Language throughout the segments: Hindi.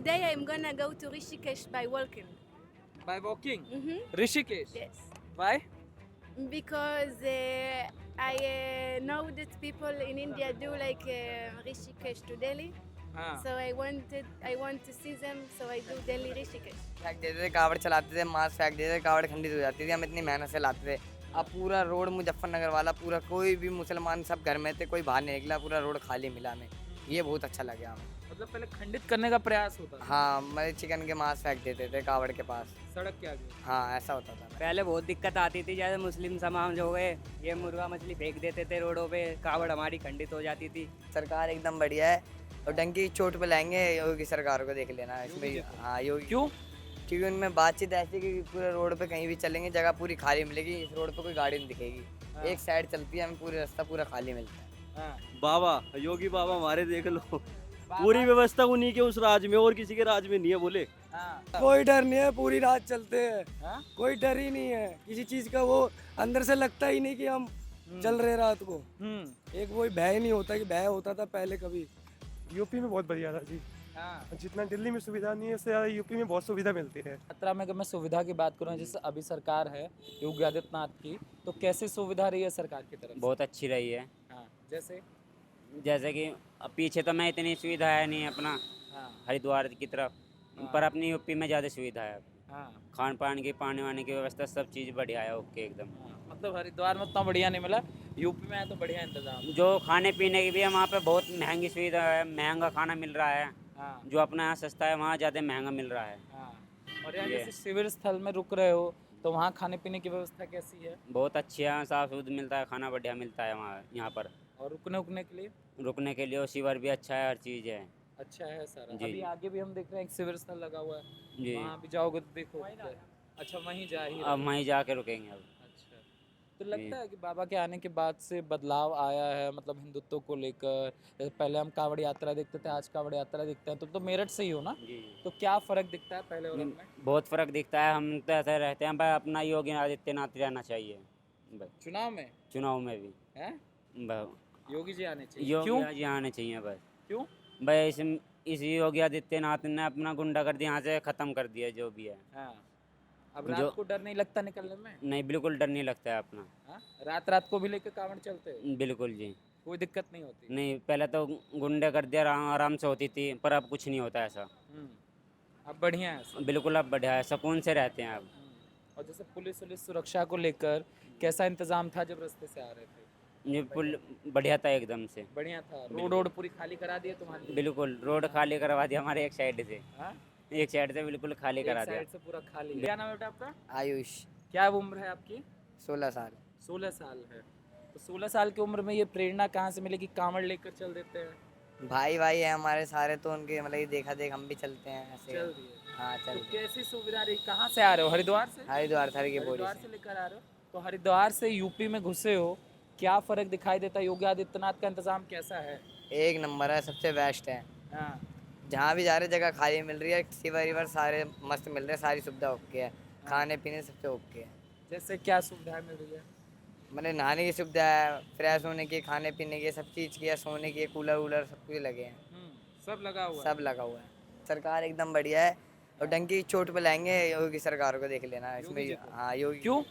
today I'm gonna go to Rishikesh by walking. By walking? Rishikesh? Rishikesh. Yes. Why? Because I know that people in India do like Rishikesh to Delhi. So I want to see them, so I do Delhi Rishikesh. फेंक देते थे, कावड़ चलाते थे, मांस फेंक देते थे, कावड़ खंडित हो जाती थी, हम इतनी मेहनत से लाते थे। अब पूरा रोड मुजफ्फरनगर वाला पूरा कोई भी मुसलमान सब घर में थे, कोई बाहर नहीं निकला, पूरा रोड खाली मिला हमें। ये बहुत अच्छा लगा हमें। मतलब पहले खंडित करने का प्रयास होता था। हाँ, मतलब चिकन के मांस फेंक देते थे कावड़ के पास। सड़क के आगे। हाँ, ऐसा होता था। पहले बहुत दिक्कत आती थी, जैसे मुस्लिम समाज हो गए, ये मुर्गा मछली फेंक देते थे रोडों पे, कावड़ हमारी खंडित हो जाती थी। सरकार एकदम बढ़िया है और डंकी चोट पे लाएंगे योगी सरकार को, देख लेना इसमें। हाँ, योगी। क्यों? क्योंकि उनमें बातचीत ऐसी कि पूरे रोड पे कहीं भी चलेंगे जगह पूरी खाली मिलेगी, इस रोड पे कोई गाड़ी नहीं दिखेगी। हाँ। एक साइड चलती है, हमें पूरे रास्ता पूरा खाली मिलता है। हाँ। बाबा योगी बाबा हमारे देख लो, पूरी व्यवस्था उन्हीं के उस राज में, और किसी के राज में नहीं है। बोले हाँ। कोई डर नहीं है, पूरी रात चलते हैं। हाँ? कोई डर ही नहीं है किसी चीज का, वो अंदर से लगता ही नहीं कि हम चल रहे रात को। एक वो भय नहीं होता कि भय होता था पहले कभी। यूपी में बहुत बढ़िया था जी। हाँ। जितना दिल्ली में सुविधा नहीं है उससे ज़्यादा यूपी में बहुत सुविधा मिलती है। यात्रा में अगर मैं सुविधा की बात करूँ, जैसे अभी सरकार है योगी आदित्यनाथ की, तो कैसी सुविधा रही है सरकार की तरफ से? बहुत अच्छी रही है। हाँ। जैसे? जैसे कि अब पीछे तो मैं इतनी सुविधा है नहीं अपना हाँ। हरिद्वार की तरफ, हाँ। पर अपनी यूपी में ज़्यादा सुविधा है। हाँ। खान पान की, पानी वाने की व्यवस्था, सब चीज़ बढ़िया है, ओके एकदम। हाँ। मतलब हरिद्वार में उतना बढ़िया नहीं मिला, यूपी में है तो बढ़िया इंतजाम। जो खाने पीने की भी है वहाँ पे बहुत महंगी सुविधा है, महंगा खाना मिल रहा है। हाँ। जो अपना यहाँ सस्ता है वहाँ ज़्यादा महंगा मिल रहा है। हाँ। और यहाँ ये। जैसे शिविर स्थल में रुक रहे हो तो वहाँ खाने पीने की व्यवस्था कैसी है? बहुत अच्छी है, साफ शुद्ध मिलता है, खाना बढ़िया मिलता है वहाँ यहाँ पर। और रुकने के लिए? रुकने के लिए और शिविर भी अच्छा है, हर चीज़ है। अच्छा है सारा। जी, अभी जी। आगे भी हम देख रहे हैं एक शिविर स्थल लगा हुआ है, जी। वहाँ भी जाओगे तो देखो। अच्छा, वहीं जा ही अब वहीं जाके रुकेंगे अब। अच्छा, तो लगता है कि बाबा के आने के बाद से बदलाव आया है, मतलब हिंदुत्व को लेकर? जैसे पहले हम कावड़ यात्रा देखते थे, आज कावड़ यात्रा देखते हैं। तुम तो मेरठ से ही हो ना, जी। तो क्या फर्क दिखता है पहले और अब में? बहुत फ़र्क दिखता है, हम तो ऐसे रहते हैं भाई, अपना योगी आदित्यनाथ रहना चाहिए बस। चुनाव में चुनाव में भी हैं योगी जी आने चाहिए। योगी क्यों? जी आने चाहिए बस। क्यों? भाई इस योगी आदित्यनाथ ने अपना गुंडागर्दी यहाँ से ख़त्म कर दिया जो भी है। हाँ। अब जो- रात को डर नहीं लगता निकलने में? नहीं, बिल्कुल डर नहीं लगता है अपना। हाँ? रात को भी लेकर कावड़ चलते हो? बिल्कुल जी। कोई दिक्कत नहीं होती? नहीं, पहले तो गुंडागर्दी आराम से होती थी, पर अब कुछ नहीं होता ऐसा। अब बढ़िया है सब। बिल्कुल अब बढ़िया है, सुकून से रहते हैं अब। और जैसे पुलिस सुरक्षा को लेकर कैसा इंतजाम था जब रास्ते से आ रहे थे? ये पुल बढ़िया था एकदम से। बढ़िया था। रोड पूरी खाली करा दिए तुम्हारी? बिल्कुल रोड खाली करवा दिया हमारे एक साइड से। हाँ? एक साइड से बिल्कुल खाली एक करा दिया। साइड से पूरा खाली है। क्या नाम है बेटा आपका? आयुष क्या उम्र है आपकी? 16 साल। 16 साल है। तो 16 साल की उम्र में ये प्रेरणा कहाँ से मिली कि कांवड़ लेकर चल देते हैं? भाई है हमारे सारे, तो उनके मतलब ये देखा देख हम भी चलते हैं ऐसे। चल दिए। हाँ, तो चल दिए। कैसी सुविधा रही? कहाँ से आ रहे हो? हरिद्वार से? हरिद्वार सर की बोली हरिद्वार से। से लेकर आ रहे हो? तो हरिद्वार से यूपी में घुसे हो, क्या फर्क दिखाई देता है? योगी आदित्यनाथ का इंतजाम कैसा है? एक नंबर है, सबसे बेस्ट है। हाँ। जहाँ भी जा रहे जगह खाली मिल रही है, सिवर रिवर सारे मस्त मिल रहे हैं, सारी सुविधा ओके है, खाने पीने सबसे ओके है। जैसे क्या सुविधाएं मिल रही है? मतलब नहाने की सुविधा है, फ्रेश होने की, खाने पीने की, सब चीज़ की है, सोने की, कूलर वूलर सब कुछ लगे हैं। सब लगा हुआ है। सब लगा हुआ है। सरकार एकदम बढ़िया है और डंकी चोट पे लाएंगे योगी सरकार को, देख लेना योगी जी इसमें। को? हाँ, योगी। क्यों?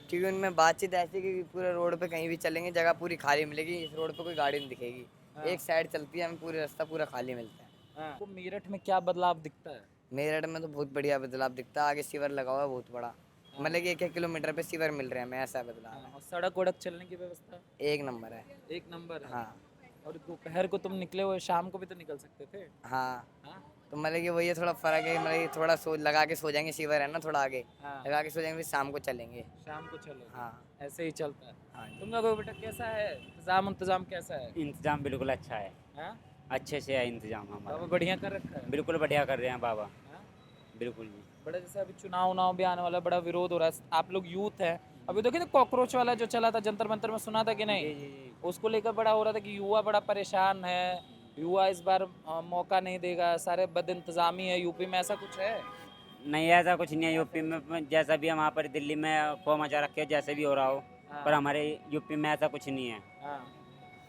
क्योंकि उनमें बातचीत ऐसी कि पूरे रोड पे कहीं भी चलेंगे जगह पूरी खाली मिलेगी, इस रोड पे कोई गाड़ी नहीं दिखेगी। हाँ। एक साइड चलती है, हमें पूरे रास्ता पूरा खाली मिलता है। हाँ। तो मेरठ में क्या बदलाव दिखता है? मेरठ में तो बहुत बढ़िया बदलाव दिखता है, आगे सीवर लगा हुआ है बहुत बड़ा, मतलब कि 1-1 किलोमीटर पे सीवर मिल रहे हैं, हमें ऐसा बदलाव है। और सड़क वड़क चलने की व्यवस्था? एक नंबर है। एक नंबर है। हाँ। और दोपहर को तुम निकले हुए, शाम को भी तो निकल सकते थे। हाँ, हाँ? तो मतलब कि वही है, थोड़ा फर्क है, मतलब कि थोड़ा लगा के सो जाएंगे, सीवर है ना थोड़ा आगे, हाँ। लगा के सो जाएंगे, फिर शाम को चलेंगे। शाम को चलो। हाँ। ऐसे ही चलता है। हाँ जी। तुम लोगों को बेटा कैसा है इंतजाम कैसा है? इंतजाम बिल्कुल अच्छा है, हाँ? अच्छे से है इंतजाम हमारा। बाबा बढ़िया कर रखा है? बिल्कुल बढ़िया कर रहे हैं बाबा। हाँ? बिल्कुल जी। बड़ा जैसे अभी चुनाव भी आने वाला है, बड़ा विरोध हो रहा है, आप लोग यूथ हैं, अभी देखिए तो कॉकरोच वाला जो चला था जंतर मंतर में, सुना था कि नहीं? उसको लेकर बड़ा हो रहा था कि युवा बड़ा परेशान है, युवा इस बार मौका नहीं देगा, सारे बद इंतजामी है यूपी में, ऐसा कुछ है? नहीं, ऐसा कुछ नहीं है यूपी में, जैसा भी हम वहाँ पर दिल्ली में खो मचा रखे, जैसे भी हो रहा हो, हाँ। पर हमारे यूपी में ऐसा कुछ नहीं है। हाँ।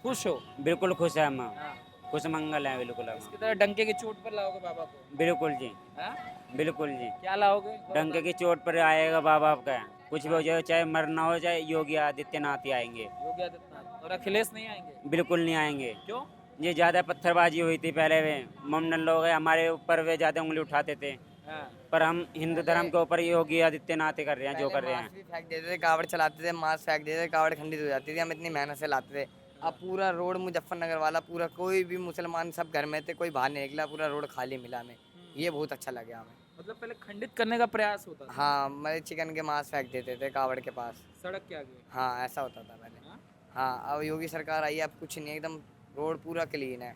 खुश हो? बिल्कुल खुश है हम। हाँ। कुछ मंगल है बिल्कुल हम। इसकी तरह डंके की चोट पर लाओगे बाबा को? बिल्कुल जी, हाँ? बिल्कुल जी। क्या लाओगे? डंके की चोट पर आएगा बाबा आपका, कुछ भी हो जाए, चाहे मरना हो चाहे योगी आदित्यनाथ ही आएंगे। योगी आदित्यनाथ और अखिलेश नहीं आएंगे? बिल्कुल नहीं आएंगे। क्यों? ये ज़्यादा पत्थरबाजी हुई थी पहले, वे ममनल लोग हैं हमारे ऊपर, वे ज़्यादा उंगली उठाते थे, हाँ। पर हम हिंदू धर्म के ऊपर योगी आदित्यनाथ ही कर रहे हैं जो कर रहे मास्क हैं। भी फेंक देते थे, कावड़ चलाते थे, मास्क फेंक देते थे, कावड़ खंडित हो जाती थी, हम इतनी मेहनत से लाते थे। अब पूरा रोड मुजफ्फरनगर वाला पूरा कोई भी मुसलमान सब घर में थे, कोई बाहर नहीं निकला, पूरा रोड खाली मिला हमें। ये बहुत अच्छा लगा हमें। मतलब पहले खंडित करने का प्रयास होता था। हाँ, मतलब चिकन के मांस फेंक देते थे कावड़ के पास। सड़क के आगे। हाँ, ऐसा होता था पहले। हाँ? हाँ, अब योगी सरकार आई है, अब कुछ नहीं, एकदम रोड पूरा क्लीन है,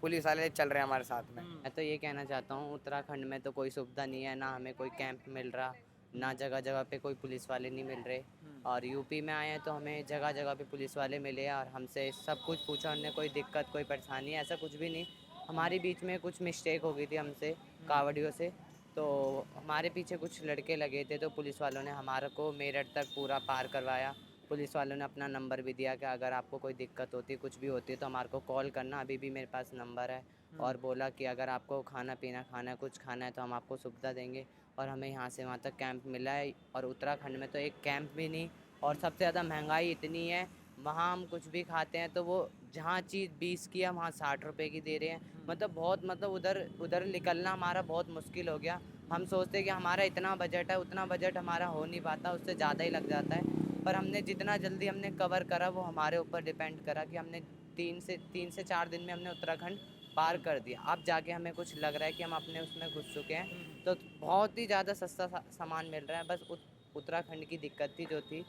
पुलिस वाले चल रहे हैं हमारे साथ में। मैं तो ये कहना चाहता हूँ, उत्तराखंड में तो कोई सुविधा नहीं है, ना हमें कोई कैंप मिल रहा, ना जगह जगह पे कोई पुलिस वाले नहीं मिल रहे। और यूपी में आए हैं तो हमें जगह जगह पे पुलिस वाले मिले और हमसे सब कुछ पूछा, उन्होंने कोई दिक्कत कोई परेशानी है ऐसा कुछ भी नहीं। हमारी बीच में कुछ मिस्टेक हो गई थी हमसे कावड़ियों से, तो हमारे पीछे कुछ लड़के लगे थे, तो पुलिस वालों ने हमारे को मेरठ तक पूरा पार करवाया। पुलिस वालों ने अपना नंबर भी दिया कि अगर आपको कोई दिक्कत होती है, कुछ भी होती है तो हमारे को कॉल करना, अभी भी मेरे पास नंबर है। और बोला कि अगर आपको खाना पीना खाना है, कुछ खाना है तो हम आपको सुविधा देंगे। और हमें यहाँ से वहाँ तक कैंप मिला है। और उत्तराखंड में तो एक कैंप भी नहीं, और सबसे ज़्यादा महंगाई इतनी है, वहाँ हम कुछ भी खाते हैं तो वो जहाँ चीज़ 20 की है वहाँ 60 रुपए की दे रहे हैं। मतलब बहुत, मतलब उधर उधर निकलना हमारा बहुत मुश्किल हो गया। हम सोचते कि हमारा इतना बजट है, उतना बजट हमारा हो नहीं पाता, उससे ज़्यादा ही लग जाता है। पर हमने जितना जल्दी हमने कवर करा वो हमारे ऊपर डिपेंड करा कि हमने 3 से 4 दिन में हमने उत्तराखंड पार कर दिया। अब जाके हमें कुछ लग रहा है कि हम अपने उसमें घुस चुके हैं, तो बहुत ही ज़्यादा सस्ता सामान मिल रहा है। बस उत्तराखंड की दिक्कत थी जो थी,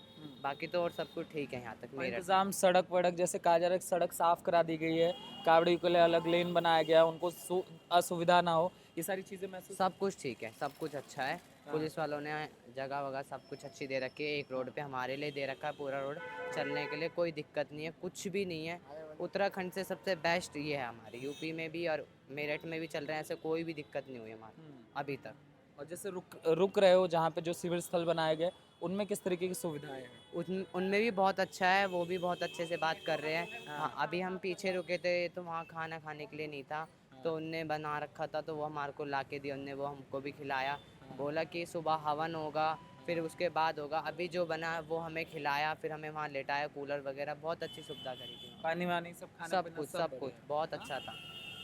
बाकी तो और सब कुछ ठीक है यहाँ तक और मेरठ। इंतजाम सड़क वड़क जैसे कहा जा रहा है कि सड़क साफ करा दी गई है, कावड़ियों के लिए अलग लेन बनाया गया, उनको असुविधा ना हो, ये सारी चीजें महसूस। सब कुछ ठीक है, सब कुछ अच्छा है। पुलिस वालों ने जगह वगह सब कुछ अच्छी दे रखी है। एक रोड पे हमारे लिए दे रखा है पूरा रोड, चलने के लिए कोई दिक्कत नहीं है, कुछ भी नहीं है। उत्तराखंड से सबसे बेस्ट ये है हमारे यूपी में भी और मेरठ में भी चल रहे हैं, ऐसे कोई भी दिक्कत नहीं हुई हमारे अभी तक। और जैसे रुक रहे हो जहाँ पे जो शिविर स्थल बनाए गए, उनमें किस तरीके की सुविधाएं हैं? उनमें भी बहुत अच्छा है, वो भी बहुत अच्छे से बात कर रहे हैं। हाँ, अभी हम पीछे रुके थे तो वहाँ खाना खाने के लिए नहीं था, तो उनने बना रखा था, तो वो हमारे को ला के दिया, उनने वो हमको भी खिलाया। बोला कि सुबह हवन होगा, फिर उसके बाद होगा, अभी जो बना वो हमें खिलाया, फिर हमें वहाँ लेटाया, कूलर वगैरह बहुत अच्छी सुविधा करी थी। पानी वानी सब खाना सब पीना कुछ बढ़िया है। बहुत अच्छा था।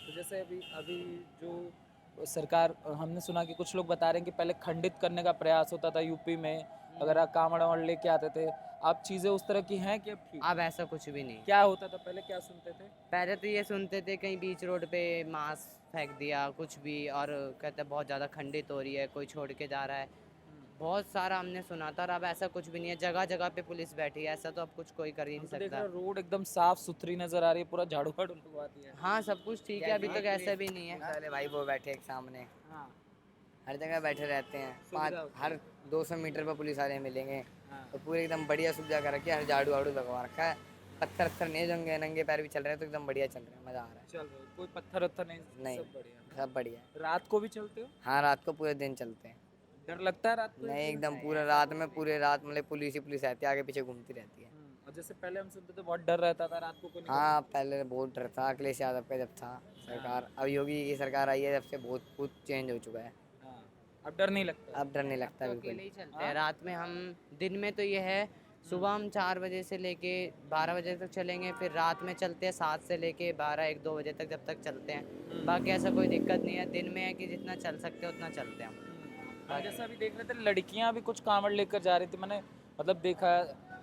तो जैसे अभी जो सरकार, हमने सुना कि कुछ लोग बता रहे हैं कि पहले खंडित करने का प्रयास होता था यूपी में, अगर आप कांवड़ वावड़ लेके आते थे, अब चीजें उस तरह की हैं कि अब ठीक? अब ऐसा कुछ भी नहीं। क्या होता था पहले, क्या सुनते थे? पहले तो ये सुनते थे कहीं बीच रोड पे मांस फेंक दिया कुछ भी, और कहते बहुत ज़्यादा खंडित हो रही है, कोई छोड़ के जा रहा है, बहुत सारा हमने सुना था। और अब ऐसा कुछ भी नहीं है, जगह जगह पे पुलिस बैठी है, ऐसा तो अब कुछ कोई कर ही नहीं हम तो देख सकता। रहे हैं, रोड एकदम साफ सुथरी नजर आ रही है, पूरा झाड़ू वाड़ू लगवा दिया है। हाँ, सब कुछ ठीक है, अभी तक ऐसा भी नहीं है। पहले भाई वो बैठे एक सामने, हाँ, हर जगह बैठे रहते हैं, सुविधा होती हर 200 मीटर पर पुलिस वाले मिलेंगे, हाँ। तो पूरी एकदम बढ़िया सुविधा कर रखी है, हर झाड़ू वाड़ू लगवा रखा है, पत्थर नहीं जंगे, नंगे पैर भी चल रहे हैं, तो एकदम बढ़िया चल रहे हैं, मज़ा आ रहा चल रहे हो, कोई पत्थर वत्थर नहीं? नहीं। सब बढ़िया। है, सब बढ़िया। रात को भी चलते हो? हाँ, रात को पूरे दिन चलते हैं। डर लगता है रात को? नहीं, एकदम पूरा रात में, पूरे रात मतलब पुलिस ही पुलिस रहती है, आगे पीछे घूमती रहती है। और जैसे पहले हम सुनते थे बहुत डर रहता था रात को, कोई हाँ, पहले बहुत डर था, अखिलेश यादव का जब था सरकार, अब योगी की सरकार आई है, जब से बहुत कुछ चेंज हो चुका है। हाँ, अब डर नहीं लगता? अब डर नहीं लगता तो बिल्कुल। अकेले ही चलते हैं, रात में हम, दिन में तो ये है सुबह हम 4 बजे से लेके 12 बजे तक चलेंगे, फिर रात में चलते हैं 7 से लेके 12-1-2 बजे तक, जब तक चलते हैं। बाकी ऐसा कोई दिक्कत नहीं है, दिन में है कि जितना चल सकते हैं उतना चलते हैं हम। और जैसे अभी देख रहे थे लड़कियां भी कुछ कांवड़ लेकर जा रही थी, मैंने मतलब देखा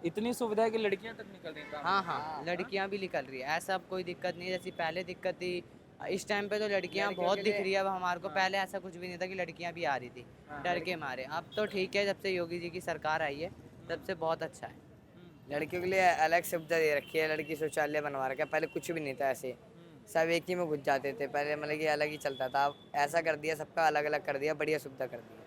इतनी सुविधा है कि लड़कियां तक निकल रही हैं। हाँ हाँ, लड़कियाँ भी निकल रही है, ऐसा अब कोई दिक्कत नहीं है जैसी पहले दिक्कत थी। इस टाइम पे तो लड़कियाँ बहुत दिख रही है अब हमारे को, पहले ऐसा कुछ भी नहीं था कि लड़कियाँ भी आ रही थी डर के मारे। अब तो ठीक है, जब से योगी जी की सरकार आई है तब से बहुत अच्छा है। लड़कियों के लिए अलग सुविधा दे रखी है, लड़की शौचालय बनवा रखा है, पहले कुछ भी नहीं था ऐसे, सब एक ही में घुस जाते थे पहले, मतलब कि अलग ही चलता था, अब ऐसा कर दिया, सबका अलग अलग कर दिया, बढ़िया सुविधा कर दी है।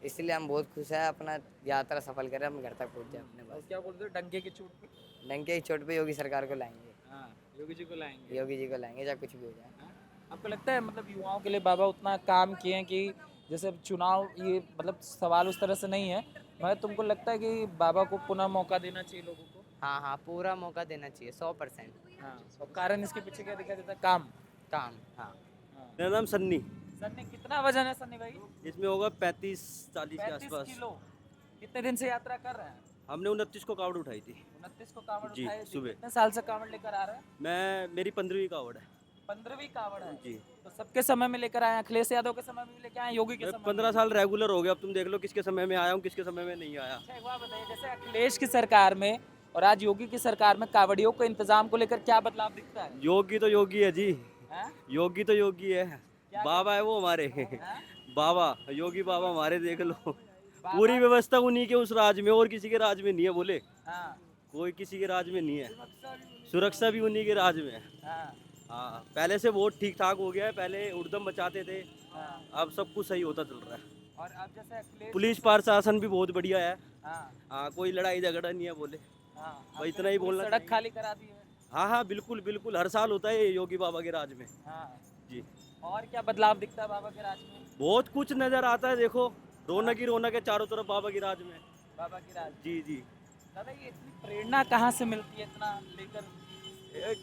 इसलिए हम बहुत खुश हैं, अपना यात्रा सफल करें, हम घर तक पहुँच जाए अपने और पास। क्या बोलते हो, डंके की चोट पे? डंके की चोट पे योगी सरकार को लाएंगे, हाँ, योगी जी को लाएंगे। योगी जी को लाएंगे, चाहे कुछ भी हो जाए। हाँ? आपको लगता है मतलब युवाओं के लिए बाबा उतना काम किए हैं कि जैसे चुनाव, ये मतलब सवाल उस तरह से नहीं है, मगर तुमको लगता है कि बाबा को पुनः मौका देना चाहिए लोगों को? हाँ हाँ, पूरा मौका देना चाहिए 100%। हाँ, और कारण इसके पीछे क्या दिखाई देता है? काम। काम, हाँ। मेरा नाम सन्नी। सन्नी, कितना वजन है सन्नी भाई? इसमें होगा 35-40 के 35 आसपास। किलो। कितने दिन से यात्रा कर रहे हैं? हमने 29 को कावड़ उठाई थी 29 को कावड़ जी, उठाए। सुबह। कितने साल से कावड़ लेकर आ रहे हैं? मेरी 15वीं कावड़ है 15वीं कावड़ है। जी। तो सबके समय में लेकर आए हैं, अखिलेश यादव के समय में भी लेकर आए हैं, योगी के मैं समय में 15 भी? साल रेगुलर हो गया। अब तुम देख लो किसके समय में आया हूँ, किसके समय में नहीं आया। अच्छा, एक बात बताइए, जैसे अखिलेश की सरकार में और आज योगी की सरकार में कावड़ियों के इंतजाम को लेकर क्या बदलाव दिखता है? योगी तो योगी है जी, हैं? योगी तो योगी है। बाबा है वो हमारे बाबा, योगी बाबा हमारे देख लो। पूरी व्यवस्था उन्हीं के उस राज में, और किसी के राज में नहीं है। बोले हाँ, कोई किसी के राज में नहीं है। सुरक्षा भी उन्हीं के राज में है। हाँ, हाँ, पहले से बहुत ठीक ठाक हो गया है। पहले उड़दम मचाते थे, हाँ। अब सब कुछ सही होता चल रहा है। और अब जैसे अखिलेश, पुलिस प्रशासन भी बहुत बढ़िया है। हाँ, हाँ, कोई लड़ाई झगड़ा नहीं है। बोले हाँ, बस इतना ही बोलना सड़क चाहिए। खाली करा दी है। हाँ हाँ, बिल्कुल बिल्कुल, हर साल होता है ये योगी बाबा के राज में हाँ। जी। और क्या बदलाव दिखता है बाबा के राज में? बहुत कुछ नजर आता है। देखो, रौनक ही रौनक है चारों तरफ बाबा की राज में। बाबा की राज। जी जी। दादा, ये इतनी प्रेरणा कहाँ से मिलती है इतना लेकर? एक,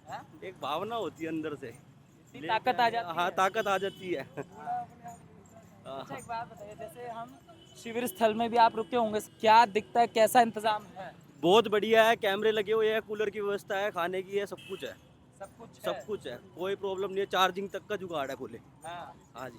हाँ? एक भावना होती है अंदर से। इतनी ताकत आ जाती हाँ, है? ताकत आ जाती है। अच्छा, एक बात बताइए, जैसे हम शिविर स्थल में भी आप रुके होंगे, क्या दिखता है, कैसा इंतजाम है? बहुत बढ़िया है, कैमरे लगे हुए हैं, कूलर की व्यवस्था है, खाने की है, सब कुछ है। सब कुछ है? सब कुछ है, कोई प्रॉब्लम नहीं है। चार्जिंग तक का जुगाड़ है। बोले हाँ। हाँ जी।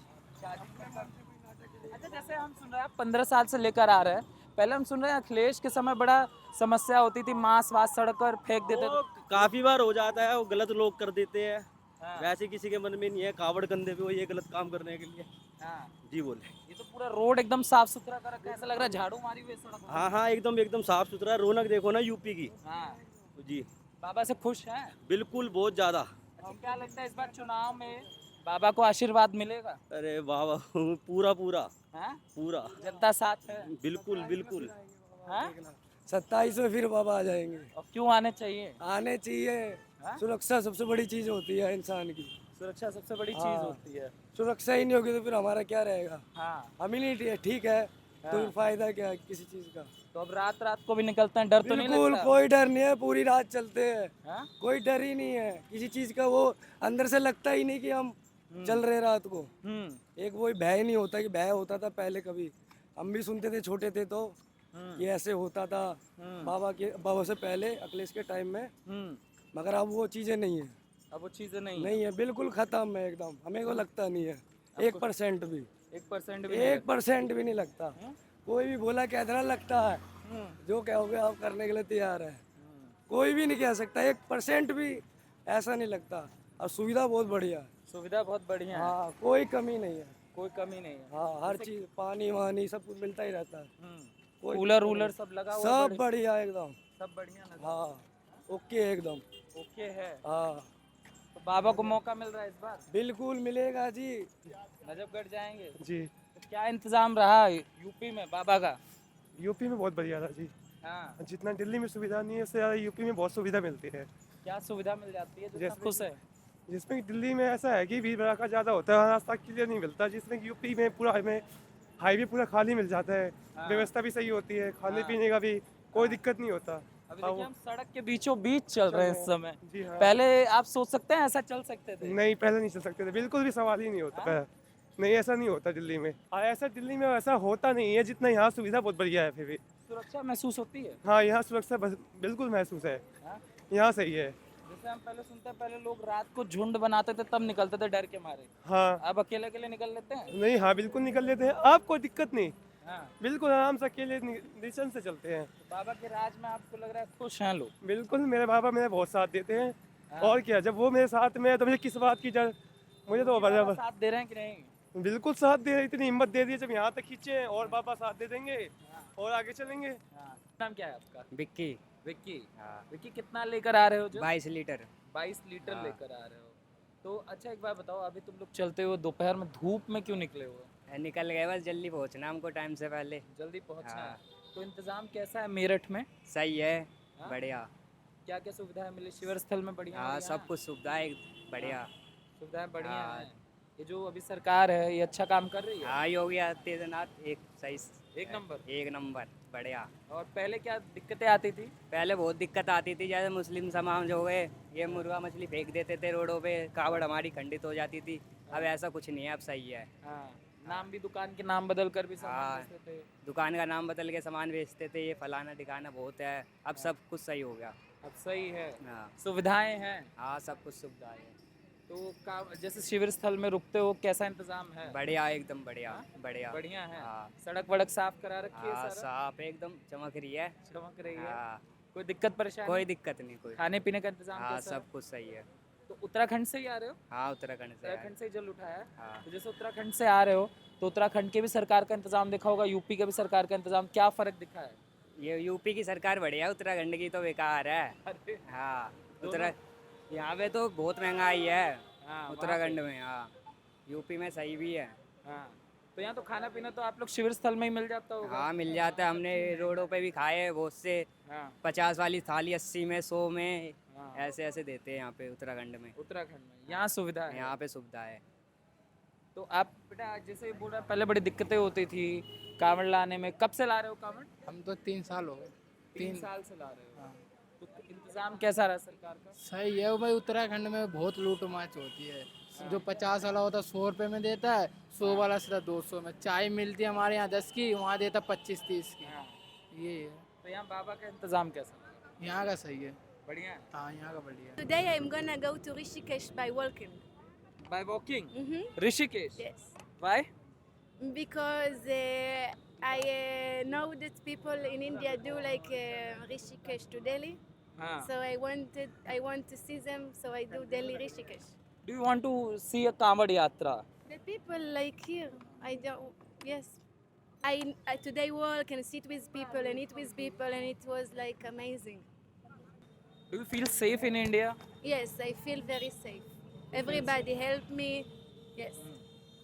अच्छा, जैसे हम सुन रहे हैं, आप 15 साल से लेकर आ रहे हैं, पहले हम सुन रहे हैं अखिलेश के समय बड़ा समस्या होती थी, मांस वास सड़क पर फेंक देते वो थे। काफी बार हो जाता है, वो गलत लोग कर देते हैं। हाँ। वैसे किसी के मन में नहीं है, कावड़ कंधे पे वो ये गलत काम करने के लिए। हाँ। जी बोले। ये तो पूरा रोड एकदम साफ सुथरा कर रखा है, ऐसा लग रहा है झाड़ू मारी हुई है सड़क पर। हाँ हाँ, एकदम एकदम साफ सुथरा। रौनक देखो ना यूपी की। हाँ। जी बाबा से खुश हैं? बिल्कुल, बहुत ज्यादा। अच्छा, क्या लगता है इस बार चुनाव में बाबा को आशीर्वाद मिलेगा? अरे वाह, पूरा पूरा हाँ? पूरा, जनता साथ है? बिल्कुल बिल्कुल। हाँ? 27 में फिर बाबा आ जाएंगे। और क्यों आने चाहिए? आने चाहिए। हाँ? सुरक्षा सबसे बड़ी चीज होती है इंसान की। सुरक्षा सबसे बड़ी चीज हाँ। होती है। सुरक्षा ही नहीं होगी तो फिर हमारा क्या रहेगा? हाँ। हम ही नहीं ठीक है तो फिर फायदा क्या है किसी चीज का? तो अब रात रात को भी निकलते हैं, डर तो नहीं बिल्कुल लगता? कोई डर नहीं है, पूरी रात चलते हैं। हाँ? कोई डर ही नहीं है किसी चीज का। वो अंदर से लगता ही नहीं कि हम चल रहे रात को। एक वो भय नहीं होता कि भय होता था पहले कभी। हम भी सुनते थे छोटे थे तो ये ऐसे होता था बाबा से पहले, अखिलेश के टाइम में। मगर अब वो चीजें नहीं है। अब वो चीजें नहीं है, बिल्कुल खत्म है एकदम। हमें को लगता नहीं है 1% भी। 1% भी 1% भी नहीं लगता। कोई भी बोला कह देना लगता है। जो कहोगे आप करने के लिए तैयार है। कोई भी नहीं कह सकता 1% भी ऐसा नहीं लगता। और सुविधा बहुत बढ़िया है। सुविधा बहुत बढ़िया है। हाँ, कोई कमी नहीं है। कोई कमी नहीं है। हाँ, हर चीज पानी वानी सब कुछ मिलता ही रहता है। कोई कूलर वूलर सब लगा हुआ है? सब बढ़िया एकदम। सब बढ़िया लगा। हाँ, ओके एकदम। ओके है। हाँ, तो बाबा को मौका मिल रहा है इस बार? बिल्कुल मिलेगा जी। नजफगढ़ जाएंगे? जी। तो क्या इंतजाम रहा यूपी में बाबा का? यूपी में बहुत बढ़िया था जी। हाँ। जितना दिल्ली में सुविधा नहीं है उससे ज़्यादा यूपी में बहुत सुविधा मिलती है। क्या सुविधा मिल जाती है जो जैसे खुश है? जिसमें कि दिल्ली में ऐसा है कि भीड़ भड़ाका ज़्यादा होता है, रास्ता क्लियर नहीं मिलता। जिसमें कि यूपी में पूरा हमें हाईवे पूरा खाली मिल जाता है। हाँ। व्यवस्था भी सही होती है, खाने हाँ। पीने का भी कोई दिक्कत नहीं होता। अभी हाँ, देखिए हम सड़क के बीचों बीच चल रहे हैं इस समय। जी हाँ। पहले आप सोच सकते हैं ऐसा चल सकते थे? नहीं, पहले नहीं चल सकते थे, बिल्कुल भी सवाल ही नहीं होता। पहले नहीं, ऐसा नहीं होता दिल्ली में। और ऐसा दिल्ली में ऐसा होता नहीं है जितना यहाँ सुविधा बहुत बढ़िया है। फिर भी सुरक्षा महसूस होती है? हाँ, यहाँ सुरक्षा बिल्कुल महसूस है। हाँ? यहाँ सही है। जैसे हम पहले सुनते हैं, पहले लोग रात को झुंड बनाते थे तब निकलते थे डर के मारे। हाँ, अब अकेले अकेले निकल लेते हैं? नहीं, हाँ बिल्कुल निकल लेते हैं। आप कोई दिक्कत नहीं, हाँ। बिल्कुल आराम से अकेले डिसीजन से चलते हैं। तो बाबा के राज में आपको लग रहा है खुश हैं लोग? बिल्कुल, मेरे बाबा मेरे बहुत साथ देते हैं। हाँ। और क्या, जब वो मेरे साथ में है तो मुझे किस बात की जरूरत? मुझे तो बाबा बराबर साथ दे रहे हैं कि नहीं? बिल्कुल साथ दे रहे, इतनी हिम्मत दे दी है, जब यहाँ तक खींचे हैं और बाबा साथ दे देंगे और आगे चलेंगे। हाँ। नाम क्या है आपका? विक्की। विक्की। हाँ। विक्की, कितना लेकर आ रहे हो? जो 22 लीटर। 22 लीटर हाँ। लेकर आ रहे हो। तो अच्छा, एक बात बताओ, अभी तुम लोग चलते हो दोपहर में, धूप में क्यों निकले हो? निकल गए, बस जल्दी पहुंचना हमको टाइम से पहले। जल्दी पहुंचना है। हाँ। तो इंतजाम कैसा है मेरठ में? सही है। हाँ? बढ़िया। क्या क्या सुविधाएं मिली शिविर स्थल में? बढ़िया हाँ, बढ़िया सब हैं? कुछ सुविधाएं बढ़िया। सुविधाएं बढ़िया हाँ। हैं। ये जो अभी सरकार है ये अच्छा काम कर रही है? हाँ, योगी आदित्यनाथ एक सही एक नंबर। एक नंबर बढ़िया। और पहले क्या दिक्कतें आती थी? पहले बहुत दिक्कत आती थी, जैसे मुस्लिम समाज हो गए, ये मुर्गा मछली फेंक देते थे रोडों पे, कावड़ हमारी खंडित हो जाती थी। अब ऐसा कुछ नहीं है, अब सही है। हाँ, नाम भी दुकान के नाम बदल कर भी सामान हाँ। बेचते थे। दुकान का नाम बदल के सामान बेचते थे, ये फलाना ठिकाना बहुत है। अब सब कुछ सही हो गया। अब सही है, हाँ सुविधाएं हैं। हाँ, सब कुछ सुविधाएं है। तो जैसे शिविर स्थल में रुकते हो, कैसा इंतजाम है? बढ़िया, एकदम बढ़िया। बढ़िया बढ़िया है। हाँ। सड़क वड़क साफ करा रखी है हाँ, सारा? साफ एकदम चमक रही है। चमक रही है। हाँ, कोई दिक्कत परेशानी? कोई दिक्कत नहीं कोई। खाने पीने का इंतजाम हाँ, कैसा है? सब कुछ सही है। तो उत्तराखंड से ही आ रहे हो? हाँ, उत्तराखंड से आए। उत्तराखंड से ही जल उठाया है? हाँ। तो जैसे उत्तराखंड से आ रहे हो, तो उत्तराखंड के भी सरकार का इंतजाम देखा होगा, यूपी का भी सरकार का इंतजाम, क्या फर्क दिखा है? ये यूपी की सरकार बढ़िया, उत्तराखंड की तो बेकार है। अरे हाँ, दोनों? यहाँ पे तो बहुत महंगाई है। हाँ, वहाँ उत्तराखंड में। हाँ, यूपी में सही भी है। हाँ, तो यहाँ तो खाना पीना तो आप लोग शिविर स्थल में ही मिल जाता होगा? हाँ, मिल जाता है। हमने रोडों पे भी खाए हैं बहुत से। हाँ, 50 वाली थाली 80 में, 100 में, हाँ। ऐसे ऐसे देते हैं यहाँ पे उत्तराखंड में। उत्तराखंड में यहाँ सुविधा है। यहाँ पे सुविधा है। तो आप बेटा जैसे बोल रहे पहले बड़ी दिक्कतें होती थी कांवड़ लाने में, कब से ला रहे हो कांवड़? हम तो 3 साल हो गए। 3 साल से ला रहे हो। तो इंतजाम कैसा रहा सरकार का? सही है भाई, उत्तराखंड में बहुत लूट माच होती है। जो 50 वाला होता है 100 रुपये में देता है, 100 वाला सीधा 200 में। चाय मिलती है हमारे यहाँ 10 की, वहाँ देता 25-30 की। हाँ। ये है, तो यहाँ बाबा का इंतजाम कैसा लगा? यहाँ का सही है। बढ़िया है। हाँ, यहाँ का बढ़िया है। Today I'm gonna go to Rishikesh by walking. By walking Mm-hmm. Rishikesh? Yes. Why? Because I know that people in India do like Rishikesh to Delhi. हाँ. So I want to see them, so I do Delhi Rishikesh. Do you want to see a Kanwar यात्रा? The people like here, I don't. Yes, I today walk and sit with people and eat with people, and it was like amazing. Do you feel safe in India? Yes, I feel very safe. Everybody helped me. Yes.